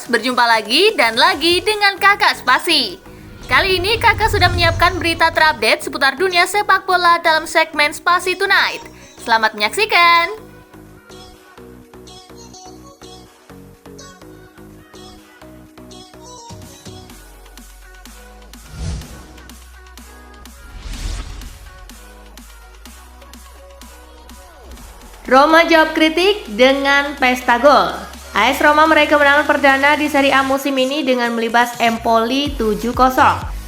berjumpa lagi dan lagi dengan Kakak Spasi. Kali ini Kakak sudah menyiapkan berita terupdate seputar dunia sepak bola dalam segmen Spasi Tonight. Selamat menyaksikan! Roma jawab kritik dengan pesta gol. AS Roma meraih kemenangan perdana di Serie A musim ini dengan melibas Empoli 7-0.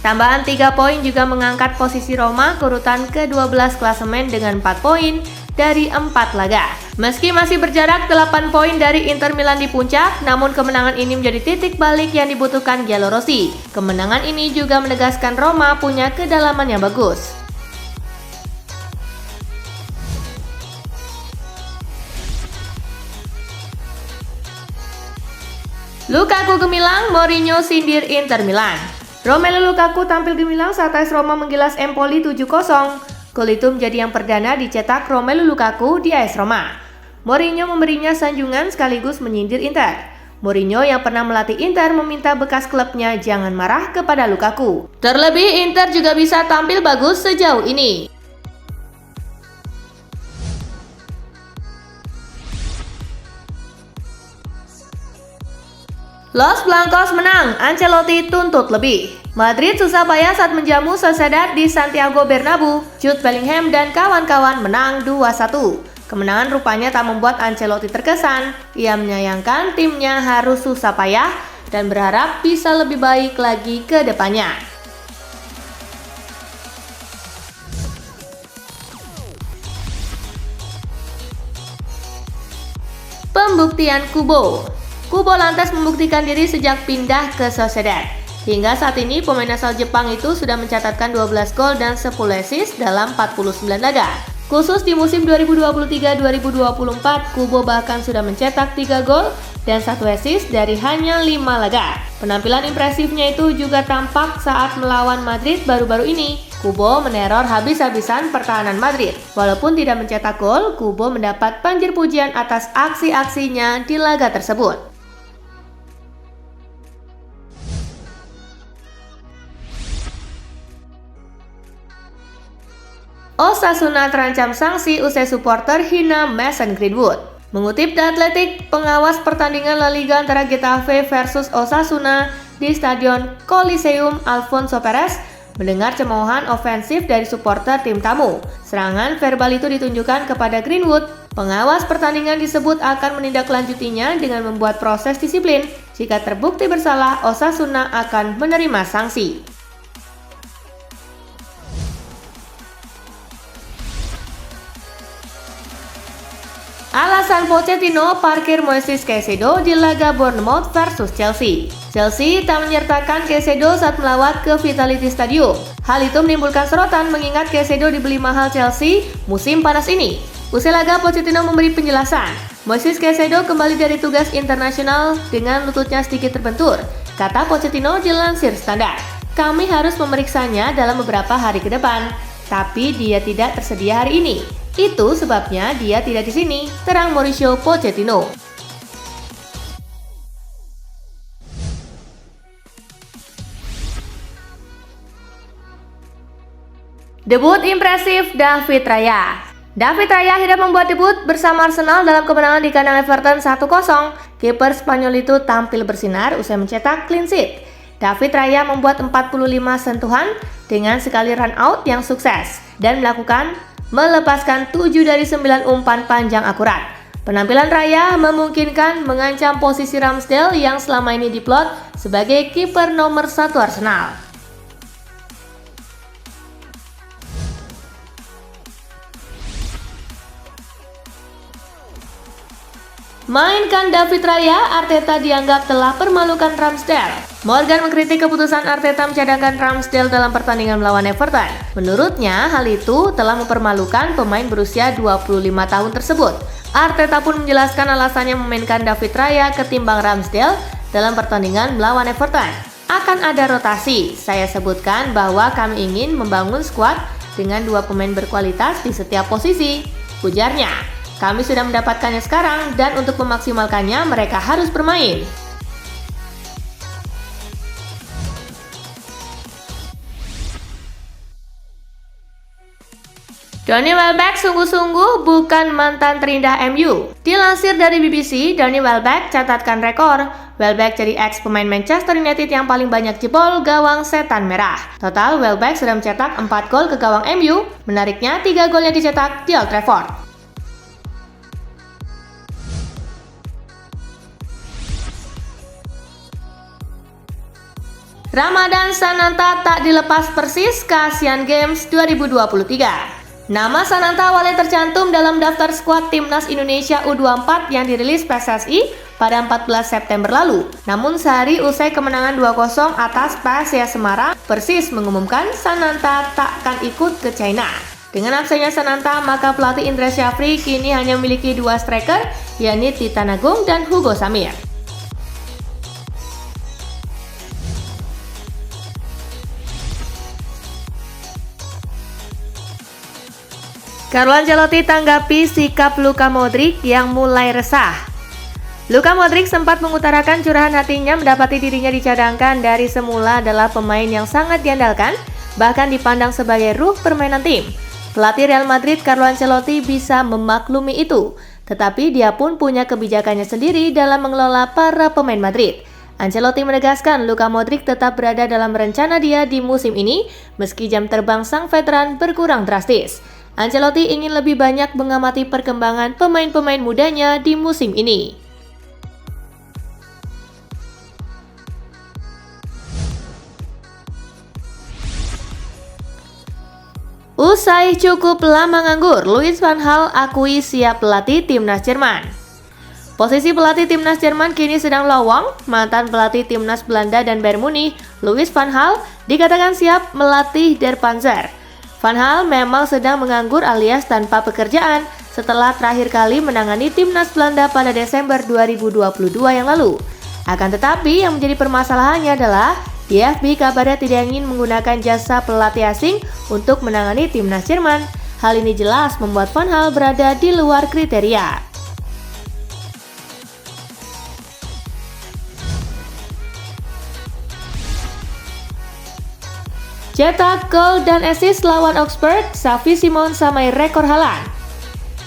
Tambahan 3 poin juga mengangkat posisi Roma ke urutan ke-12 klasemen dengan 4 poin dari 4 laga. Meski masih berjarak 8 poin dari Inter Milan di puncak, namun kemenangan ini menjadi titik balik yang dibutuhkan Giallorossi. Kemenangan ini juga menegaskan Roma punya kedalaman yang bagus. Lukaku gemilang, Mourinho sindir Inter Milan. Romelu Lukaku tampil gemilang saat AS Roma menggilas Empoli 7-0. Gol itu menjadi yang perdana dicetak Romelu Lukaku di AS Roma. Mourinho memberinya sanjungan sekaligus menyindir Inter. Mourinho yang pernah melatih Inter meminta bekas klubnya jangan marah kepada Lukaku. Terlebih Inter juga bisa tampil bagus sejauh ini. Los Blancos menang, Ancelotti tuntut lebih. Madrid susah payah saat menjamu Sociedad di Santiago Bernabeu. Jude Bellingham dan kawan-kawan menang 2-1. Kemenangan rupanya tak membuat Ancelotti terkesan. Ia menyayangkan timnya harus susah payah dan berharap bisa lebih baik lagi ke depannya. Pembuktian Kubo. Kubo lantas membuktikan diri sejak pindah ke Sociedad. Hingga saat ini pemain asal Jepang itu sudah mencatatkan 12 gol dan 10 assist dalam 49 laga. Khusus di musim 2023-2024, Kubo bahkan sudah mencetak 3 gol dan 1 assist dari hanya 5 laga. Penampilan impresifnya itu juga tampak saat melawan Madrid baru-baru ini. Kubo meneror habis-habisan pertahanan Madrid. Walaupun tidak mencetak gol, Kubo mendapat banjir pujian atas aksi-aksinya di laga tersebut. Osasuna terancam sanksi usai supporter hina Mason Greenwood. Mengutip The Athletic, pengawas pertandingan La Liga antara Getafe versus Osasuna di Stadion Coliseum Alfonso Perez mendengar cemoohan ofensif dari supporter tim tamu. Serangan verbal itu ditunjukkan kepada Greenwood. Pengawas pertandingan disebut akan menindaklanjutinya dengan membuat proses disiplin. Jika terbukti bersalah, Osasuna akan menerima sanksi. Alasan Pochettino parkir Moises Caicedo di laga Bournemouth versus Chelsea. Chelsea tak menyertakan Caicedo saat melawat ke Vitality Stadium. Hal itu menimbulkan sorotan mengingat Caicedo dibeli mahal Chelsea musim panas ini. Usai laga, Pochettino memberi penjelasan. Moises Caicedo kembali dari tugas internasional dengan lututnya sedikit terbentur. Kata Pochettino dilansir Standard. Kami harus memeriksanya dalam beberapa hari ke depan, tapi dia tidak tersedia hari ini. Itu sebabnya dia tidak di sini, terang Mauricio Pochettino. Debut impresif David Raya. David Raya akhirnya membuat debut bersama Arsenal dalam kemenangan di kandang Everton 1-0. Kiper Spanyol itu tampil bersinar usai mencetak clean sheet. David Raya membuat 45 sentuhan dengan sekali run out yang sukses dan melepaskan 7 dari 9 umpan panjang akurat. Penampilan Raya memungkinkan mengancam posisi Ramsdale yang selama ini diplot sebagai kiper nomor 1 Arsenal. Mainkan David Raya, Arteta dianggap telah permalukan Ramsdale. Morgan mengkritik keputusan Arteta mencadangkan Ramsdale dalam pertandingan melawan Everton. Menurutnya, hal itu telah mempermalukan pemain berusia 25 tahun tersebut. Arteta pun menjelaskan alasannya memainkan David Raya ketimbang Ramsdale dalam pertandingan melawan Everton. Akan ada rotasi. Saya sebutkan bahwa kami ingin membangun skuad dengan 2 pemain berkualitas di setiap posisi, ujarnya. Kami sudah mendapatkannya sekarang dan untuk memaksimalkannya mereka harus bermain. Donny Welbeck sungguh-sungguh bukan mantan terindah MU. Dilansir dari BBC, Donny Welbeck catatkan rekor. Welbeck jadi ex pemain Manchester United yang paling banyak jebol gawang setan merah. Total, Welbeck sudah mencetak 4 gol ke gawang MU. Menariknya, 3 golnya dicetak di Old Trafford. Ramadan Sananta tak dilepas Persis ke Asian Games 2023. Nama Sananta awalnya tercantum dalam daftar skuad Timnas Indonesia U24 yang dirilis PSSI pada 14 September lalu. Namun sehari usai kemenangan 2-0 atas PSIS Semarang, Persis mengumumkan Sananta tak akan ikut ke China. Dengan absennya Sananta, maka pelatih Indra Syafri kini hanya memiliki 2 striker, yakni Titan Agung dan Hugo Samir. Carlo Ancelotti tanggapi sikap Luka Modric yang mulai resah. Luka Modric sempat mengutarakan curahan hatinya mendapati dirinya dicadangkan dari semula adalah pemain yang sangat diandalkan, bahkan dipandang sebagai ruh permainan tim. Pelatih Real Madrid Carlo Ancelotti bisa memaklumi itu, tetapi dia pun punya kebijakannya sendiri dalam mengelola para pemain Madrid. Ancelotti menegaskan Luka Modric tetap berada dalam rencana dia di musim ini, meski jam terbang sang veteran berkurang drastis. Ancelotti ingin lebih banyak mengamati perkembangan pemain-pemain mudanya di musim ini. Usai cukup lama nganggur, Louis van Gaal akui siap pelatih timnas Jerman. Posisi pelatih timnas Jerman kini sedang lowong. Mantan pelatih timnas Belanda dan Bayern Munich, Louis van Gaal, dikatakan siap melatih Der Panzer. Van Gaal memang sedang menganggur alias tanpa pekerjaan setelah terakhir kali menangani timnas Belanda pada Desember 2022 yang lalu. Akan tetapi yang menjadi permasalahannya adalah DFB kabarnya tidak ingin menggunakan jasa pelatih asing untuk menangani timnas Jerman. Hal ini jelas membuat Van Gaal berada di luar kriteria. Cetak gol dan assist lawan Augsburg, Xavi Simons samai rekor Haaland.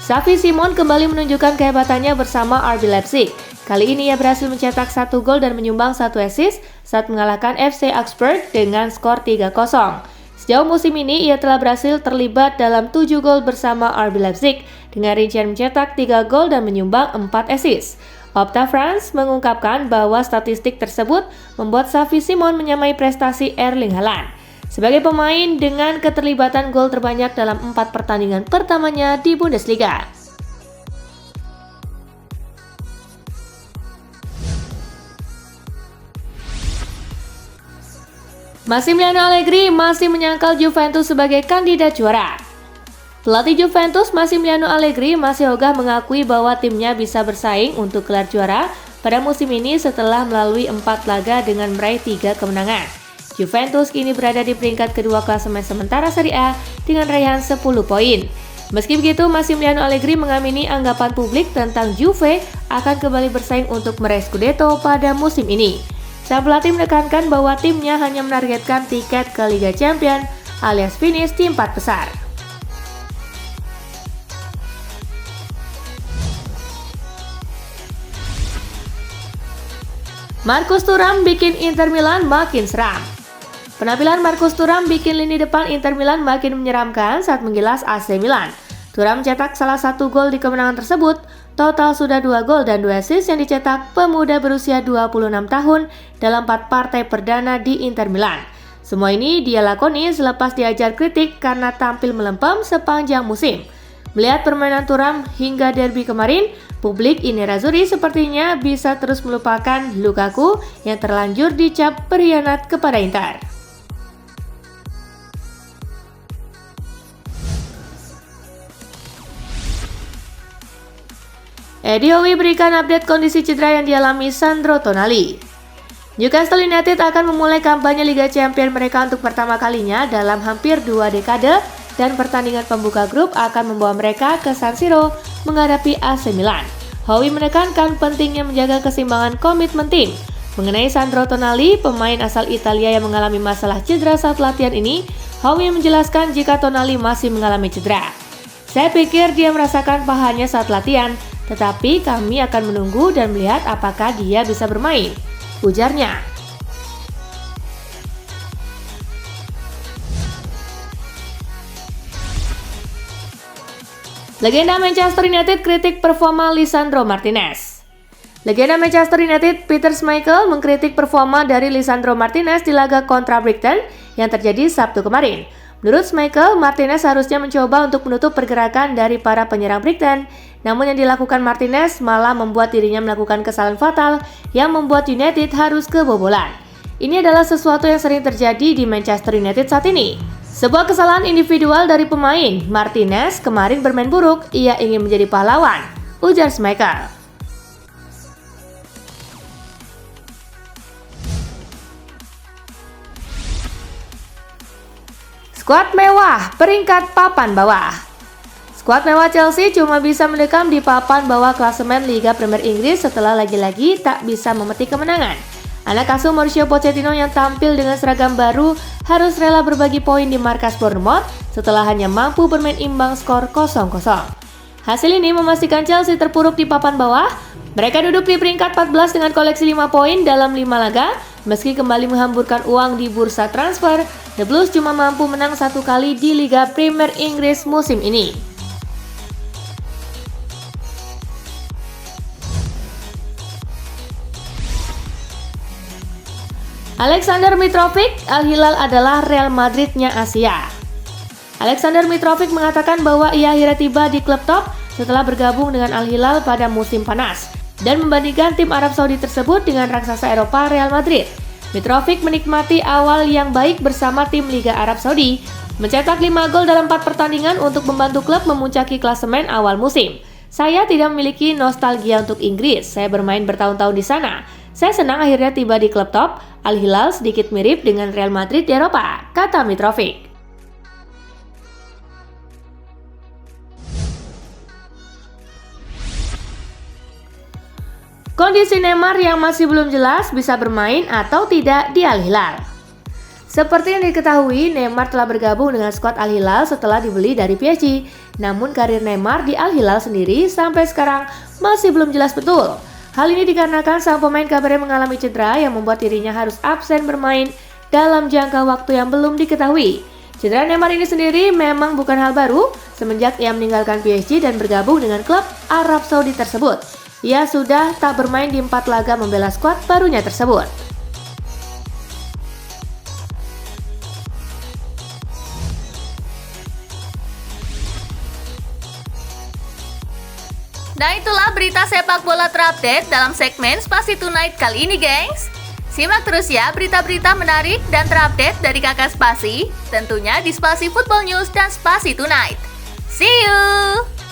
Xavi Simons kembali menunjukkan kehebatannya bersama RB Leipzig. Kali ini ia berhasil mencetak 1 gol dan menyumbang 1 assist saat mengalahkan FC Augsburg dengan skor 3-0. Sejauh musim ini ia telah berhasil terlibat dalam 7 gol bersama RB Leipzig dengan rincian mencetak 3 gol dan menyumbang 4 assist. Opta France mengungkapkan bahwa statistik tersebut membuat Xavi Simons menyamai prestasi Erling Haaland sebagai pemain dengan keterlibatan gol terbanyak dalam 4 pertandingan pertamanya di Bundesliga. Massimiliano Allegri masih menyangkal Juventus sebagai kandidat juara. Pelatih Juventus Massimiliano Allegri masih ogah mengakui bahwa timnya bisa bersaing untuk gelar juara pada musim ini setelah melalui 4 laga dengan meraih 3 kemenangan. Juventus kini berada di peringkat kedua klasemen sementara Serie A dengan raihan 10 poin. Meski begitu, Massimiliano Allegri mengamini anggapan publik tentang Juve akan kembali bersaing untuk meraih Scudetto pada musim ini. Sang pelatih menekankan bahwa timnya hanya menargetkan tiket ke Liga Champions alias finish di 4 besar. Marcus Thuram bikin Inter Milan makin seram. Penampilan Marcus Thuram bikin lini depan Inter Milan makin menyeramkan saat menggilas AC Milan. Thuram mencetak salah satu gol di kemenangan tersebut. Total sudah 2 gol dan 2 assist yang dicetak pemuda berusia 26 tahun dalam 4 partai perdana di Inter Milan. Semua ini dia lakoni selepas diajar kritik karena tampil melempem sepanjang musim. Melihat permainan Thuram hingga derby kemarin, publik Nerazzurri sepertinya bisa terus melupakan Lukaku yang terlanjur dicap berkhianat kepada Inter. Eddie Howe berikan update kondisi cedera yang dialami Sandro Tonali. Newcastle United akan memulai kampanye Liga Champions mereka untuk pertama kalinya dalam hampir 2 dekade dan pertandingan pembuka grup akan membawa mereka ke San Siro menghadapi AC Milan. Howe menekankan pentingnya menjaga keseimbangan komitmen tim. Mengenai Sandro Tonali, pemain asal Italia yang mengalami masalah cedera saat latihan ini, Howe menjelaskan jika Tonali masih mengalami cedera. Saya pikir dia merasakan pahanya saat latihan, tetapi kami akan menunggu dan melihat apakah dia bisa bermain, ujarnya. Legenda Manchester United kritik performa Lisandro Martinez. Legenda Manchester United Peter Schmeichel mengkritik performa dari Lisandro Martinez di laga kontra Brighton yang terjadi Sabtu kemarin. Menurut Schmeichel, Martinez harusnya mencoba untuk menutup pergerakan dari para penyerang Brighton, namun yang dilakukan Martinez malah membuat dirinya melakukan kesalahan fatal yang membuat United harus kebobolan. Ini adalah sesuatu yang sering terjadi di Manchester United saat ini. Sebuah kesalahan individual dari pemain. Martinez kemarin bermain buruk, ia ingin menjadi pahlawan, ujar Schmeichel. Skuad mewah, peringkat papan bawah. Skuad mewah Chelsea cuma bisa mendekam di papan bawah klasemen Liga Premier Inggris setelah lagi-lagi tak bisa memetik kemenangan. Anak asuh Mauricio Pochettino yang tampil dengan seragam baru harus rela berbagi poin di markas Bournemouth setelah hanya mampu bermain imbang skor 0-0. Hasil ini memastikan Chelsea terpuruk di papan bawah. Mereka duduk di peringkat 14 dengan koleksi 5 poin dalam 5 laga. Meski kembali menghamburkan uang di bursa transfer, The Blues cuma mampu menang 1 kali di Liga Premier Inggris musim ini. Alexander Mitrovic, Al Hilal adalah Real Madridnya Asia. Alexander Mitrovic mengatakan bahwa ia akhirnya tiba di klub top setelah bergabung dengan Al Hilal pada musim panas dan membandingkan tim Arab Saudi tersebut dengan raksasa Eropa Real Madrid. Mitrovic menikmati awal yang baik bersama tim Liga Arab Saudi, mencetak 5 gol dalam 4 pertandingan untuk membantu klub memuncaki klasemen awal musim. Saya tidak memiliki nostalgia untuk Inggris, saya bermain bertahun-tahun di sana. Saya senang akhirnya tiba di klub top. Al Hilal sedikit mirip dengan Real Madrid di Eropa, kata Mitrovic. Kondisi Neymar yang masih belum jelas bisa bermain atau tidak di Al Hilal. Seperti yang diketahui, Neymar telah bergabung dengan skuad Al Hilal setelah dibeli dari PSG. Namun karir Neymar di Al Hilal sendiri sampai sekarang masih belum jelas betul. Hal ini dikarenakan sang pemain kabarnya mengalami cedera yang membuat dirinya harus absen bermain dalam jangka waktu yang belum diketahui. Cedera Neymar ini sendiri memang bukan hal baru semenjak ia meninggalkan PSG dan bergabung dengan klub Arab Saudi tersebut. Ia sudah tak bermain di 4 laga membela skuad barunya tersebut. Nah itulah berita sepak bola terupdate dalam segmen Spasi Tonight kali ini gengs. Simak terus ya berita-berita menarik dan terupdate dari kakak Spasi, tentunya di Spasi Football News dan Spasi Tonight. See you!